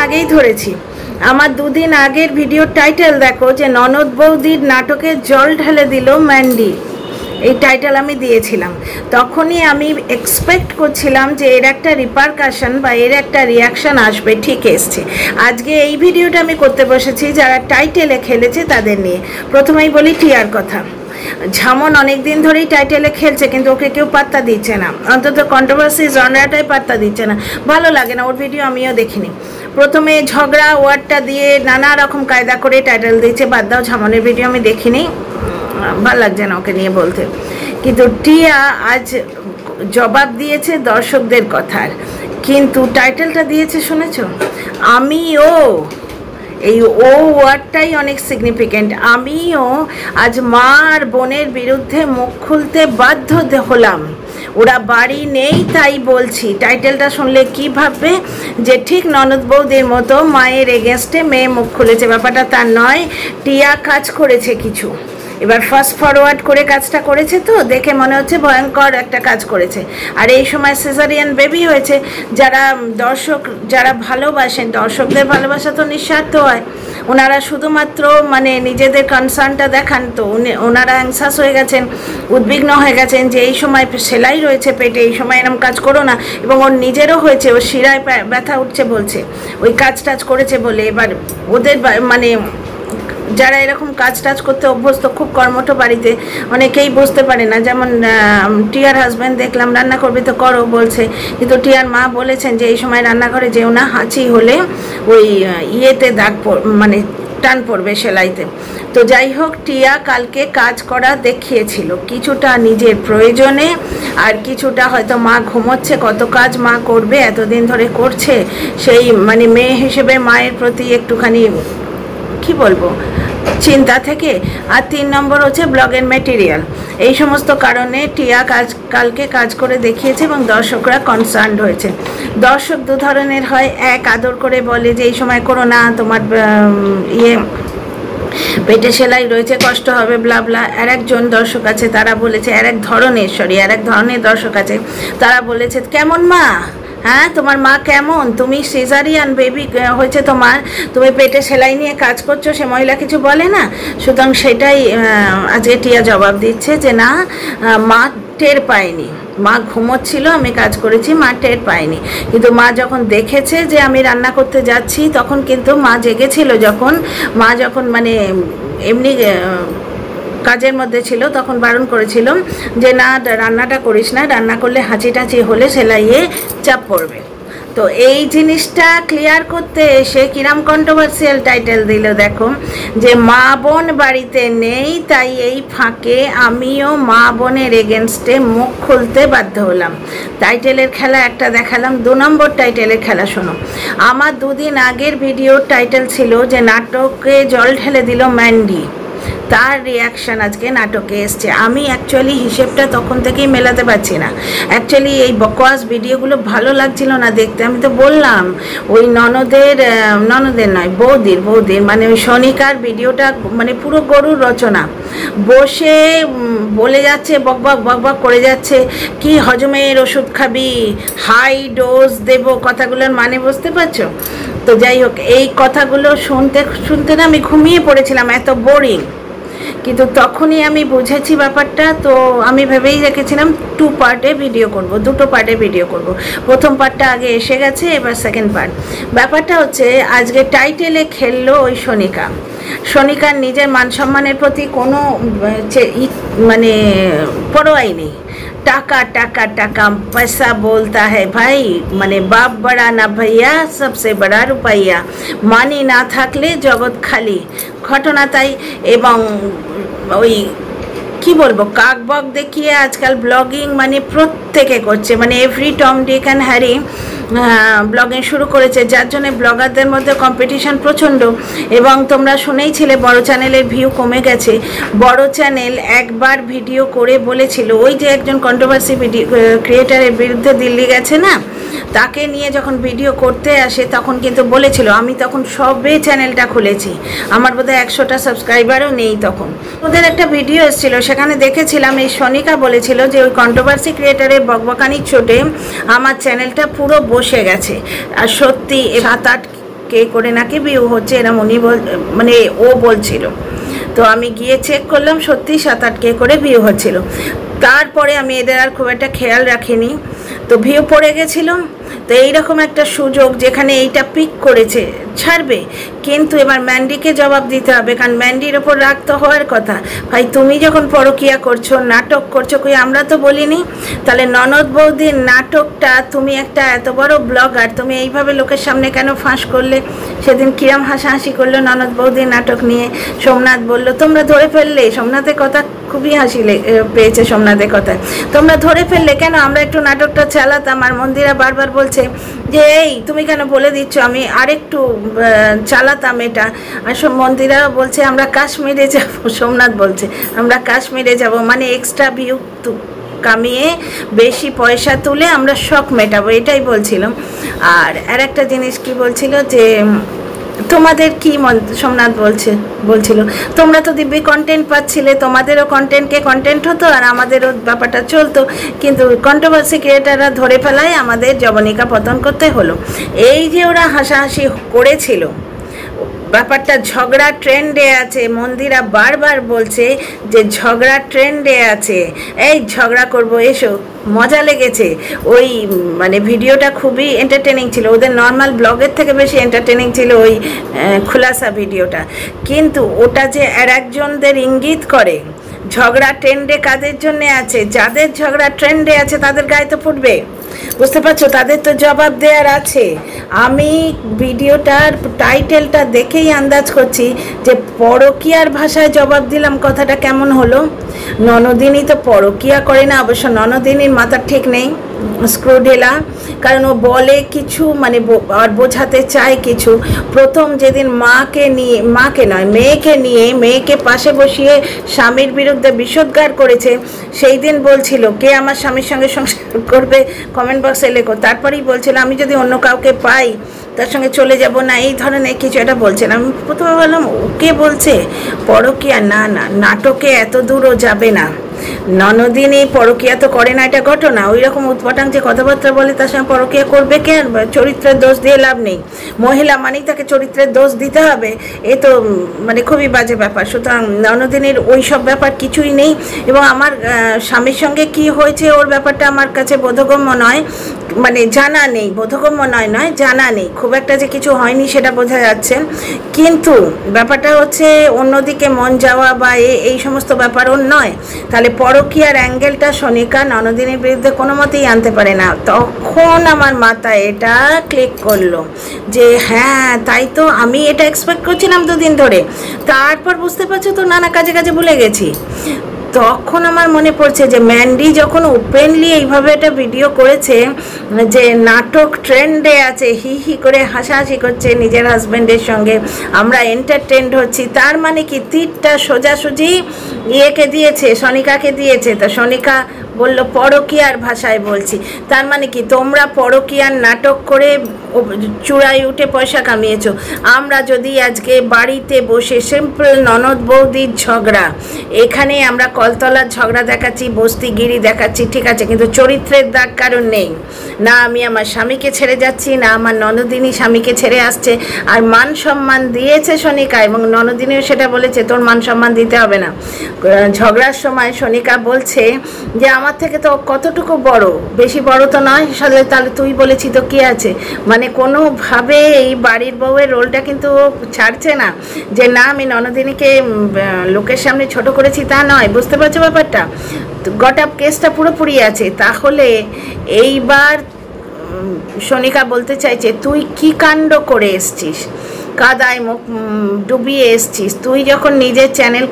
আগেই ধরেছি। আমার দুদিন আগের ভিডিওর টাইটেল দেখো, যে ননদ বৌদির নাটকে জল ঢেলে দিল ম্যান্ডি, এই টাইটেল আমি দিয়েছিলাম। তখনই আমি এক্সপেক্ট করছিলাম যে এর একটা রিপারকাশন বা এর একটা রিয়াকশান আসবে, ঠিক এসছে। আজকে এই ভিডিওটা আমি করতে বসেছি যারা টাইটেলে খেলেছে তাদের নিয়ে। প্রথমেই বলি টিয়ার কথা। ঝামন অনেক দিন ধরেই টাইটেলে খেলছে, কিন্তু ওকে কেউ পাত্তা দিচ্ছে না, অন্তত কন্ট্রোভার্সি জনরাটাই পাত্তা দিচ্ছে না, ভালো লাগে না। ওর ভিডিও আমিও দেখিনি। প্রথমে ঝগড়া ওয়ার্ডটা দিয়ে নানা রকম কায়দা করে টাইটেল দিচ্ছে, বাদ দাও, ঝামনের ভিডিও আমি দেখিনি, ভাল লাগছে না ওকে নিয়ে বলতে। কিন্তু টিয়া আজ জবাব দিয়েছে দর্শকদের কথার, কিন্তু টাইটেলটা দিয়েছে শুনেছো, আমিও। এই ও ওয়ার্ডটাই অনেক সিগনিফিক্যান্ট। আমিও আজ মা আর বোনের বিরুদ্ধে মুখ খুলতে বাধ্য হলাম, ওরা বাড়ি নেই তাই বলছি। টাইটেলটা শুনলে কী ভাববে, যে ঠিক ননদ বৌদির মতো মায়ের এগেনস্টে মেয়ে মুখ খুলেছে। ব্যাপারটা তার নয়, টিয়া কাজ করেছে কিছু, এবার ফাস্ট ফরওয়ার্ড করে কাজটা করেছে, তো দেখে মনে হচ্ছে ভয়ঙ্কর একটা কাজ করেছে। আর এই সময় সিজারিয়ান বেবি হয়েছে। যারা দর্শক যারা ভালোবাসেন, দর্শকদের ভালোবাসা তো নিঃস্বার্থ হয়, ওনারা শুধুমাত্র মানে নিজেদের কনসার্নটা দেখান, তো ওনারা অ্যাংসাস হয়ে গেছেন, উদ্বিগ্ন হয়ে গেছেন যে এই সময় সেলাই রয়েছে পেটে, এই সময় এরকম কাজ করো না। এবং ওর নিজেরও হয়েছে, ওর শিরায় ব্যথা উঠছে বলছে, ওই কাজ টাজ করেছে বলে। এবার ওদের মানে যারা এরকম কাজ টাজ করতে অভ্যস্ত, খুব কর্মঠ বাড়িতে, অনেকেই বুঝতে পারে না। যেমন টিয়ার হাজব্যান্ড দেখলাম রান্না করবে তো করো বলছে, কিন্তু টিয়ার মা বলেছেন যে এই সময় রান্নাঘরে যেও না, হাঁচি হলে ওই ইয়েতে দাগ মানে টান পড়বে সেলাইতে। তো যাই হোক, টিয়া কালকে কাজ করা দেখিয়েছিল, কিছুটা নিজের প্রয়োজনে, আর কিছুটা হয়তো মা ঘুমোচ্ছে, কত কাজ মা করবে, এতদিন ধরে করছে, সেই মানে মেয়ে হিসেবে মায়ের প্রতি একটুখানি কি বলবো চিন্তা থেকে। আর 3 নম্বর হচ্ছে ব্লগের ম্যাটেরিয়াল। এই সমস্ত কারণে টিয়া কালকে কাজ করে দেখিয়েছে এবং দর্শকরা কনসার্নড হয়েছে। দর্শক দু ধরনের হয়, এক আদর করে বলে যে এই সময় করো না, তোমার পেটে সেলাই রয়েছে, কষ্ট হবে, ব্লা ব্লা। আর একজন দর্শক আছে তারা বলেছে, আর এক ধরনের দর্শক আছে তারা বলেছে, কেমন মা, হ্যাঁ তোমার মা কেমন, তুমি সিজারিয়ান বেবি হয়েছে তোমার, তুমি পেটে সেলাই নিয়ে কাজ করছো, সে মহিলা কিছু বলে না। সুতরাং সেটাই আজকে টিয়া জবাব দিচ্ছে যে না, মা টের পায়নি, মা ঘুমোচ্ছিল, আমি কাজ করেছি, মা টের পায়নি। কিন্তু মা যখন দেখেছে যে আমি রান্না করতে যাচ্ছি, তখন কিন্তু মা জেগেছিল, মা যখন মানে এমনি কাজের মধ্যে ছিল, তখন বারণ করেছিল যে না রান্নাটা করিস না, রান্না করলে হাঁচি টাচি হলে সেলাইয়ে চাপ পড়বে। তো এই জিনিসটা ক্লিয়ার করতে এসে কিরাম কন্ট্রোভার্সিয়াল টাইটেল দিল দেখো, যে মা বোন বাড়িতে নেই তাই এই ফাঁকে আমিও মা বোনের এগেনস্টে মুখ খুলতে বাধ্য হলাম। টাইটেলের খেলা একটা দেখালাম। 2 নম্বর টাইটেলের খেলা শোনো। আমার 2 দিন আগের ভিডিওর টাইটেল ছিল যে নাটকে জল ঢেলে দিল ম্যান্ডি, তার রিয়াকশান আজকে নাটকে এসছে। আমি অ্যাকচুয়ালি হিসেবটা তখন থেকেই মেলাতে পারছি না। অ্যাকচুয়ালি এই বকওয়াস ভিডিওগুলো ভালো লাগছিল না দেখতে। আমি তো বললাম ওই ননদের নয় বৌদির মানে ওই সনিকার ভিডিওটা মানে পুরো গরুর রচনা, বসে বলে যাচ্ছে, বকবক করে যাচ্ছে, কি হজমের ওষুধ খাবি, হাই ডোজ দেব, কথাগুলোর মানে বুঝতে পারছো? তো যাই হোক, এই কথাগুলো শুনতে না আমি ঘুমিয়ে পড়েছিলাম, এত বোরিং। কিন্তু তখনই আমি বুঝেছি ব্যাপারটা। তো আমি ভেবেই রেখেছিলাম 2 পার্টে ভিডিও করব, 2টো পার্টে ভিডিও করব। প্রথম পার্টটা আগে এসে গেছে, এবার সেকেন্ড পার্ট। ব্যাপারটা হচ্ছে আজকে টাইটেলে খেললো ওই সনিকার নিজের মান সম্মানের প্রতি কোনো মানে পরোয়াই নেই। টাকা টাকা টাকা পয়সা বলতা হ্যাঁ ভাই, মানে বাপ বড়া না ভাইয়া, সবসে বড়া রুপাইয়া, মানি না থাকলে জগৎ খালি, ঘটনা তাই। এবং ওই কি বলবো, কাকবক দেখিয়ে আজকাল ব্লগিং মানে প্রত্যেকে করছে, মানে every Tom Dick and Harry blogging শুরু করেছে, যার জন্য ব্লগারদের মধ্যে কম্পিটিশন প্রচণ্ড। এবং তোমরা শুনেইছিলে বড় চ্যানেলের ভিউ কমে গেছে। বড় চ্যানেল একবার ভিডিও করে বলেছিল, ওই যে একজন কন্ট্রোভার্সি ভিডিও ক্রিয়েটারের বিরুদ্ধে দিল্লি গেছে না, তাকে নিয়ে যখন ভিডিও করতে আসে তখন কিন্তু বলেছিল, আমি তখন সবে চ্যানেলটা খুলেছি, আমার বোধহয় 100টা সাবস্ক্রাইবারও নেই তখন। ওদের একটা ভিডিও এসেছিলো, সেখানে দেখেছিলাম এই সনিকা বলেছিল যে ওই কন্ট্রোভার্সি ক্রিয়েটারের বকবকানির চোটে আমার চ্যানেলটা পুরো বসে গেছে। আর সত্যি 7-8 কে করে নাকি ভিউ হচ্ছে, এরম উনি মানে ও বলছিল। তো আমি গিয়ে চেক করলাম, সত্যি 7-8K করে ভিউ হচ্ছিল। তারপরে আমি এদের আর খুব একটা খেয়াল রাখিনি, তো ভিউ পড়ে গেছিলো। তো এইরকম একটা সুযোগ যেখানে এইটা পিক করেছে, ছাড়বে। কিন্তু এবার ম্যান্ডিকে জবাব দিতে হবে, কারণ ম্যান্ডির ওপর রাগ তো হওয়ার কথা। ভাই তুমি যখন পরকীয়া করছো, নাটক করছো, কই আমরা তো বলিনি? তাহলে ননদ বৌদির নাটকটা তুমি একটা এত বড় ব্লগার, তুমি এইভাবে লোকের সামনে কেন ফাঁস করলে? সেদিন কিরম হাসাহাসি করলো ননদ বৌদির নাটক নিয়ে। সোমনাথ বলল তোমরা ধরে ফেললে, সোমনাথের কথা খুবই হাসি পেয়েছে সোমনাথের কথায়, তোমরা ধরে ফেললে কেন? আমরা একটু নাটকটা চালাতাম। আর মন্দিরা বারবার বলছে যে এই তুমি কেন বলে দিচ্ছ, আমি আরেকটু চালাতাম এটা। আর মন্দিরা বলছে আমরা কাশ্মীরে যাব, সোমনাথ বলছে আমরা কাশ্মীরে যাব, মানে এক্সট্রা ভিউ কামিয়ে বেশি পয়সা তুলে আমরা শখ মেটাবো, এটাই বলছিলাম। আর একটা জিনিস কি বলছিল যে তোমাদের কি সোমনাথ বলছিল তোমরা তো দিব্যি কন্টেন্ট পাচ্ছিলে, তোমাদেরও কন্টেন্টকে কন্টেন্ট হতো আর আমাদেরও ব্যাপারটা চলতো, কিন্তু কন্ট্রোভার্সি ক্রিয়েটাররা ধরে ফেলায় আমাদের জবনিকা পতন করতে হলো। এই যে ওরা হাসাহাসি করেছিল, ব্যাপারটা ঝগড়া ট্রেন্ডে আছে। মন্দিরা বারবার বলছে যে ঝগড়া ট্রেন্ডে আছে, এই ঝগড়া করবো এসো, মজা লেগেছে। ওই মানে ভিডিওটা খুবই এন্টারটেনিং ছিল, ওদের নর্মাল ব্লগের থেকে বেশি এন্টারটেনিং ছিল ওই খুলাসা ভিডিওটা। কিন্তু ওটা যে আর একজনদের ইঙ্গিত করে ঝগড়া ট্রেন্ডে কাদের জন্যে আছে, যাদের ঝগড়া ট্রেন্ডে আছে তাদের গায়ে তো ফুটবে, বুঝতে পারছো? তাদের তো জবাব দেওয়ার আছে। আমি ভিডিওটার টাইটেলটা দেখেই আন্দাজ করছি যে পরকীয়ার ভাষায় জবাব দিলাম, কথাটা কেমন হলো? ননদিনী তো পরকীয়া করে না, অবশ্য ননদিনীর মাথা ঠিক নেই, স্ক্রু ঢেলা। কারণ ও বলে কিছু, মানে আর বোঝাতে চায় কিছু। প্রথম যেদিন মেয়েকে নিয়ে মেয়েকে পাশে বসিয়ে স্বামীর বিরুদ্ধে বিষোদ্গার করেছে, সেই দিন বলছিল কে আমার স্বামীর সঙ্গে সংসার করবে, কমেন্ট বক্সে লেখো। তারপরেই বলছিল আমি যদি অন্য কাউকে পাই তার সঙ্গে চলে যাব না, এই ধরনের কিছু একটা বলছিলাম। আমি প্রথমে বললাম ওকে বলছে পরকীয়া, না নাটকে এত দূরও যাবে না। ননদিনী পরকীয়া তো করে না, এটা ঘটনা। ওই রকম উৎপাটাং যে কথাবার্তা বলে তার সঙ্গে পরকীয়া করবে কেন? চরিত্রের দোষ দিয়ে লাভ নেই, মহিলা মানেই তাকে চরিত্রের দোষ দিতে হবে, এ তো মানে খুবই বাজে ব্যাপার। সুতরাং ননদিনীর ওই সব ব্যাপার কিছুই নেই। এবং আমার স্বামীর সঙ্গে কি হয়েছে ওর ব্যাপারটা আমার কাছে বোধগম্য নয়, মানে জানা নেই, বোধগম্য নয় জানা নেই, খুব একটা যে কিছু হয়নি সেটা বোঝা যাচ্ছে। কিন্তু ব্যাপারটা হচ্ছে অন্যদিকে মন যাওয়া বা এই সমস্ত ব্যাপার ওর নয়। তাহলে পরকীয়ার অ্যাঙ্গেলটা সোনিকা ননদিনীর বিরুদ্ধে কোনো মতেই আনতে পারে না। তখন আমার মাথায় এটা ক্লিক করলো যে হ্যাঁ তাই তো, আমি এটা এক্সপেক্ট করছিলাম দুদিন ধরে। তারপর বুঝতে পারছো তো নানা কাজে ভুলে গেছি। তখন আমার মনে পড়ছে যে ম্যান্ডি যখন ওপেনলি এইভাবে একটা ভিডিও করেছে যে নাটক ট্রেন্ডে আছে, হি করে হাসাহাসি করছে নিজের হাজব্যান্ডের সঙ্গে, আমরা এন্টারটেনড হচ্ছি, তার মানে কি তীরটা সোজাসুজি ইয়েকে দিয়েছে, সোনিকাকে দিয়েছে। তা সোনিকা বলল পরকীয়ার ভাষায় বলছি, তার মানে কি তোমরা পরকীয়ার নাটক করে চূড়ায় উঠে পয়সা কামিয়েছো। আমরা যদি আজকে বাড়িতে বসে সিম্পল ননদ বৌদির ঝগড়া, এখানে আমরা কলতলার ঝগড়া দেখাচ্ছি, বস্তিগিরি দেখাচ্ছি, ঠিক আছে, কিন্তু চরিত্রের দাগ কারণ নেই। না আমি আমার স্বামীকে ছেড়ে যাচ্ছি, না আমার ননদিনী স্বামীকে ছেড়ে আসছে। আর মান সম্মান দিয়েছে সোনিকা, এবং ননদিনীও সেটা বলেছে তোর মান সম্মান দিতে হবে না। ঝগড়ার সময় সোনিকা বলছে যে আমার থেকে তো কতটুকু বড়, বেশি বড় তো নয়, তাহলে তুই বলেছি তো কি আছে। মানে কোনোভাবে এই বাড়ির বউয়ের রোলটা কিন্তু ছাড়ছে না, যে না আমি ননদিনীকে লোকের সামনে ছোট করেছি তা নয়, বুঝতে পারছো ব্যাপারটা? গট আপ কেসটা পুরোপুরি আছে। তাহলে এইবার সোনিকা বলতে চাইছে তুই কি কাণ্ড করে এসছিস, কাদায় মুখ ডুবিয়ে এসছিস, তুই যখন নিজের চ্যানেল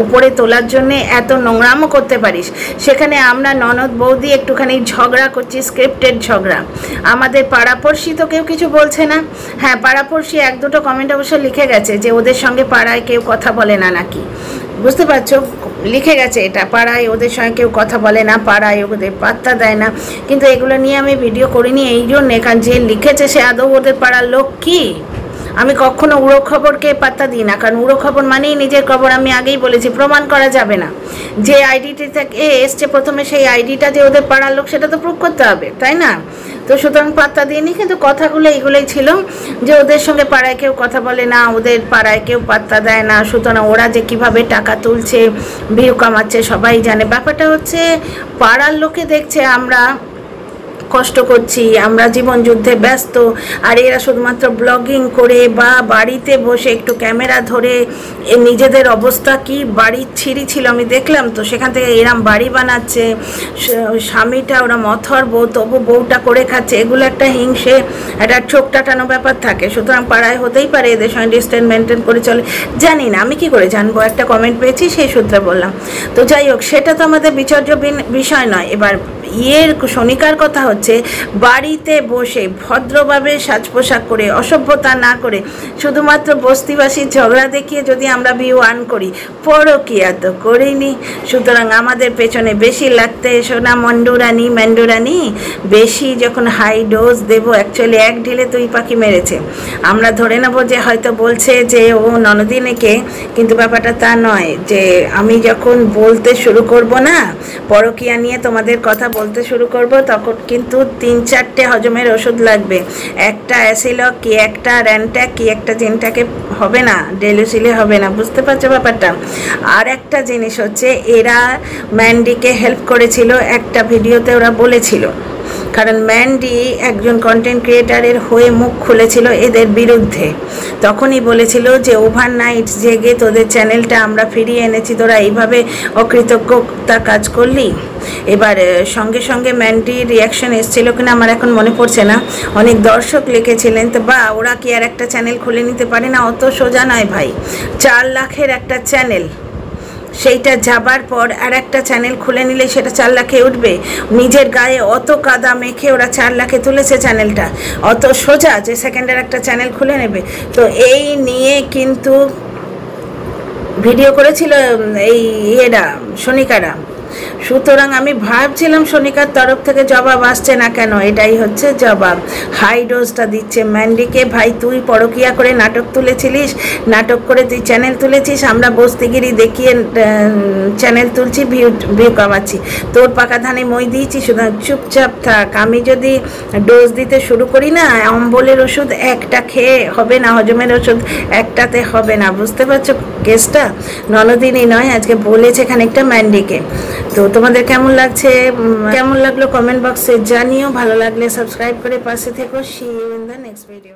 উপরে তোলার জন্যে এত নোংরামও করতে পারিস, সেখানে আমরা ননদ বৌদি একটুখানি ঝগড়া করছি, স্ক্রিপ্টেড ঝগড়া। আমাদের পাড়াপড়শি তো কেউ কিছু বলছে না। হ্যাঁ পাড়াপড়শি 1-2 কমেন্ট অবশ্য লিখে গেছে যে ওদের সঙ্গে পাড়ায় কেউ কথা বলে না নাকি, বুঝতে পারছো, লিখে গেছে এটা, পাড়ায় ওদের সঙ্গে কেউ কথা বলে না, পাড়ায় ওদের পাত্তা দেয় না। কিন্তু এগুলো নিয়ে আমি ভিডিও করিনি এই জন্যে, কারণ যে লিখেছে সে আদৌ ওদের পাড়ার লোক কি? আমি কখনো উড়ো খবরকে পাত্তা দিই না, কারণ উড়ো খবর মানেই নিজের খবর। আমি আগেই বলেছি, প্রমাণ করা যাবে না। যে আইডিটি থেকে এসছে প্রথমে, সেই আইডিটা যে ওদের পাড়ার লোক, সেটা তো প্রুভ করতে হবে, তাই না? তো সুতরাং পাত্তা দিইনি। কিন্তু কথাগুলো এইগুলোই ছিল যে ওদের সঙ্গে পাড়ায় কেউ কথা বলে না, ওদের পাড়ায় কেউ পাত্তা দেয় না, সুতরাং ওরা যে কিভাবে টাকা তুলছে, ভিউ কামাচ্ছে সবাই জানে। ব্যাপারটা হচ্ছে পাড়ার লোকে দেখছে আমরা কষ্ট করছি, আমরা জীবন যুদ্ধে ব্যস্ত, আর এরা শুধুমাত্র ব্লগিং করে বা বাড়িতে বসে একটু ক্যামেরা ধরে নিজেদের অবস্থা কি বাড়ির ছিঁড়ি ছিল আমি দেখলাম, তো সেখান থেকে এরম বাড়ি বানাচ্ছে, স্বামীটা ওরা মথর বউ, তবু বউটা করে খাচ্ছে। এগুলো একটা হিংসে, একটা চোখ টাটানো ব্যাপার থাকে। সুতরাং পাড়ায় হতেই পারে এদের সঙ্গে ডিস্টেন্স মেনটেন করে চলে, জানি না, আমি কি করে জানবো? একটা কমেন্ট পেয়েছি, সেই সূত্রে বললাম। তো যাই হোক, সেটা তো আমাদের বিচার্য বিষয় নয়। এবার শনিকার কথা হচ্ছে, বাড়িতে বসে ভদ্রভাবে সাজ পোশাক করে, অসভ্যতা না করে, শুধুমাত্র বস্তিবাসীর ঝগড়া দেখিয়ে যদি আমরা ভিউ আর্ন করি, পরকিয়া তো করিনি। সুতরাং আমাদের পেছনে বেশি লাগতে এসো না ম্যান্ডুরানি। বেশি যখন হাই ডোজ দেবো, অ্যাকচুয়ালি এক ঢিলে দুই পাখি মেরেছে। আমরা ধরে নেবো যে হয়তো বলছে যে ও ননদিনীকে, কিন্তু ব্যাপারটা তা নয়। যে আমি যখন বলতে শুরু করব না, পরকিয়া নিয়ে তোমাদের কথা বলতে শুরু করব, তখন কিন্তু 3-4টে হজমের ওষুধ লাগবে। একটা অ্যাসিলক, কি একটা র্যান্ট্যাক, কি একটা জিনটাকে হবে না, ডেলুসিলে হবে না। বুঝতে পারছো ব্যাপারটা? আর একটা জিনিস হচ্ছে, এরা ম্যান্ডিকে হেল্প করেছিল একটা ভিডিওতে, ওরা বলেছিল, কারণ ম্যান্ডি একজন কন্টেন্ট ক্রিয়েটারের হয়ে মুখ খুলেছিল এদের বিরুদ্ধে। তখনই বলেছিল যে ওভারনাইট জেগে তোদের চ্যানেলটা আমরা ফিরিয়ে এনেছি, তোরা এইভাবে অকৃতজ্ঞতা কাজ করলি। এবার সঙ্গে সঙ্গে ম্যান্ডির রিয়াকশন এসেছিল কিনা আমার এখন মনে পড়ছে না, অনেক দর্শক লিখেছিলেন, তো বা ওরা কি আর একটা চ্যানেল খুলে নিতে পারে না? অত সোজা নয় ভাই। 4 লাখের একটা চ্যানেল, সেইটা যাবার পর আর একটা চ্যানেল খুলে নিলে সেটা 4 লাখে উঠবে? নিজের গায়ে অত কাদা মেখে ওরা 4 লাখে তুলেছে চ্যানেলটা, অত সোজা যে সেকেন্ডের একটা চ্যানেল খুলে নেবে? তো এই নিয়ে কিন্তু ভিডিও করেছিল এই শনিকারা। সুতরাং আমি ভাবছিলাম শনিকার তরফ থেকে জবাব আসছে না কেন, এটাই হচ্ছে জবাব। হাই ডোজটা দিচ্ছে ম্যান্ডিকে, ভাই তুই পরকিয়া করে নাটক তুলেছিলিস, নাটক করে তুই চ্যানেল তুলেছিস, আমরা বস্তিগিরি দেখিয়ে চ্যানেল তুলছি, ভিউ কামাচ্ছি, তোর পাকা ধানে মই দিয়েছি, সুতরাং চুপচাপ থাক। আমি যদি ডোজ দিতে শুরু করি না, অম্বলের ওষুধ একটা খেয়ে হবে না, হজমের ওষুধ একটাতে হবে না। বুঝতে পারছো কেসটা? ননদিনী নয়, আজকে বলেছে খানিকটা ম্যান্ডিকে। তো তোমাদের কেমন লাগলো কমেন্ট বক্সে জানিও। ভালো লাগলে সাবস্ক্রাইব করে পাশে থেকো। See you in the next video.